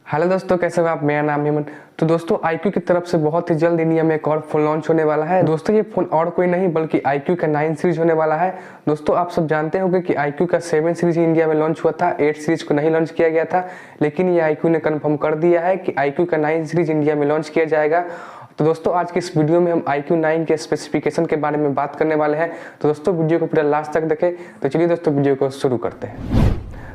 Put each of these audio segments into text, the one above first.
Hello दोस्तों, कैसे हो आप। मेरा नाम हेमंत। तो दोस्तों iQOO की तरफ से बहुत ही जल्द इंडिया में एक और फोन लॉन्च होने वाला है। दोस्तों ये फोन और कोई नहीं बल्कि iQOO का 9 सीरीज होने वाला है। दोस्तों आप सब जानते होंगे कि iQOO का 7 सीरीज इंडिया में लॉन्च हुआ था, 8 सीरीज को नहीं लॉन्च किया गया था। लेकिन ये iQOO ने कंफर्म कर दिया है कि iQOO का 9 सीरीज इंडिया में लॉन्च किया जाएगा। तो दोस्तों आज की इस वीडियो में हम iQOO 9 के स्पेसिफिकेशन के बारे में बात करने वाले हैं। तो दोस्तों वीडियो को पूरा लास्ट तक देखें। तो चलिए दोस्तों वीडियो को शुरू करते हैं।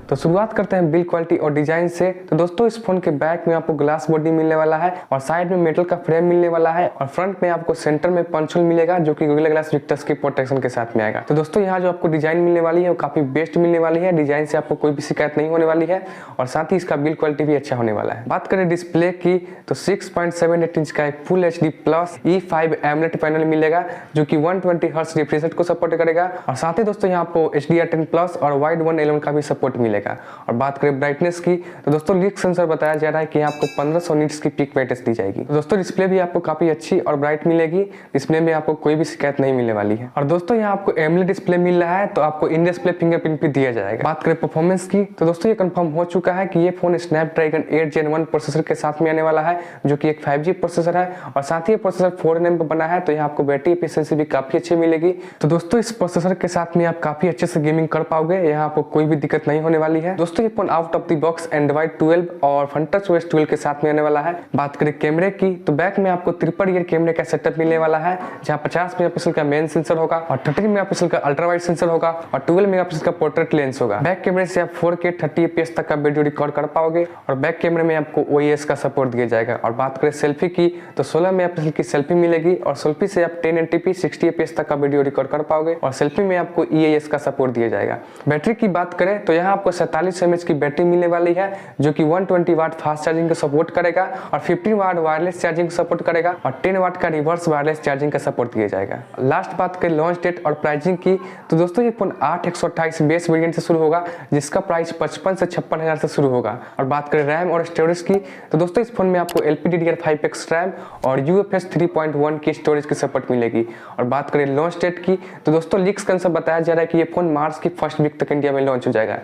तो शुरुआत करते हैं बिल्ड क्वालिटी और डिजाइन से। तो दोस्तों इस फोन के बैक में आपको ग्लास बॉडी मिलने वाला है और साइड में मेटल का फ्रेम मिलने वाला है और फ्रंट में आपको सेंटर में पंच होल मिलेगा जो कि गूगल ग्लास विक्टर्स की प्रोटेक्शन के साथ में आएगा। तो दोस्तों यहाँ जो आपको डिजाइन मिलने वाली है वो काफी बेस्ट मिलने वाली है। डिजाइन से आपको कोई भी शिकायत नहीं होने वाली है और साथ ही इसका बिल्ड क्वालिटी भी अच्छा होने वाला है। बात करें डिस्प्ले की तो 6.78 इंच का एक full HD plus E5 AMOLED panel मिलेगा जो कि 120 हर्ट्ज रिफ्रेश रेट को सपोर्ट करेगा और साथ ही दोस्तों यहाँ आपको HDR10 प्लस और वाइड 111 का भी सपोर्ट मिलेगा। और बात करें ब्राइटनेस की तो दोस्तों लीक सेंसर बताया जा रहा है कि यहाँ आपको 1500 निट्स की पीक ब्राइटनेस दी जाएगी। तो दोस्तों डिस्प्ले भी आपको काफी अच्छी और ब्राइट मिलेगी। डिस्प्ले में आपको कोई भी शिकायत नहीं मिलने वाली है। और दोस्तों यहाँ आपको एमोलेड डिस्प्ले मिल रहा है तो आपको इन डिस्प्ले फिंगरप्रिंट भी दिया जाएगा। बात करें परफॉर्मेंस की तो दोस्तों ये कंफर्म हो चुका है कि ये फोन स्नैपड्रैगन 8 Gen 1 प्रोसेसर के साथ में आने वाला है जो कि एक 5G प्रोसेसर है और साथ ही ये प्रोसेसर 4nm पर बना है। तो यहाँ आपको बैटरी एफिशिएंसी भी काफी अच्छी मिलेगी। तो दोस्तों इस प्रोसेसर के साथ में आप काफी अच्छे से गेमिंग कर पाओगे। यहाँ आपको कोई भी दिक्कत नहीं होने वाली है। दोस्तों ये phone out of the box Android 12 और फंटच OS 12 के साथ में आने वाला है। बात करें कैमरे की तो बैक में आपको ट्रिपल ईयर कैमरे का सेटअप मिलने वाला है जहां 50 मेगापिक्सल का मेन सेंसर होगा और 13 मेगापिक्सल का अल्ट्रा वाइड सेंसर होगा और 12 मेगापिक्सल का पोर्ट्रेट लेंस होगा। बैक कैमरे से आप 4K 30 fps तक का वीडियो रिकॉर्ड कर पाओगे और बैक कैमरे में आपको OIS का सपोर्ट दिया जाएगा। और बात करें सेल्फी की तो 16 मेगापिक्सल की सेल्फी मिलेगी और सेल्फी से आप 1080p 60 fps तक का वीडियो रिकॉर्ड कर पाओगे और सेल्फी में आपको EIS का सपोर्ट दिया जाएगा। बैटरी की बात करें तो यहाँ आपको 47 mAh की बैटरी मिलने वाली है जो कि 120 वाट फास्ट चार्जिंग को सपोर्ट करेगा और 15 वाट वायरलेस चार्जिंग को सपोर्ट करेगा और 10 वाट का रिवर्स वायरलेस चार्जिंग का सपोर्ट दिया जाएगा। लास्ट बात करें लॉन्च डेट और प्राइसिंग की तो दोस्तों ये फोन 8/128 बेस वेरिएंट से शुरू होगा जिसका प्राइस 55 से 56,000 से शुरू होगा। और बात करें रैम और स्टोरेज की तो दोस्तों इस फोन में आपको LPDDR5X रैम और UFS 3.1 की स्टोरेज की सपोर्ट मिलेगी। और बात करें लॉन्च डेट की तो दोस्तों लीक्स के अनुसार बताया जा रहा है कि ये फोन मार्च की फर्स्ट वीक तक इंडिया में लॉन्च हो जाएगा।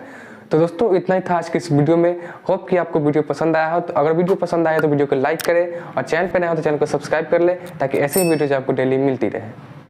तो दोस्तों इतना ही था आज के इस वीडियो में। होप कि आपको वीडियो पसंद आया हो। तो अगर वीडियो पसंद आया तो वीडियो को लाइक करें और चैनल पर नया हो तो चैनल को सब्सक्राइब कर ले ताकि ऐसे ही वीडियोज आपको डेली मिलती रहे।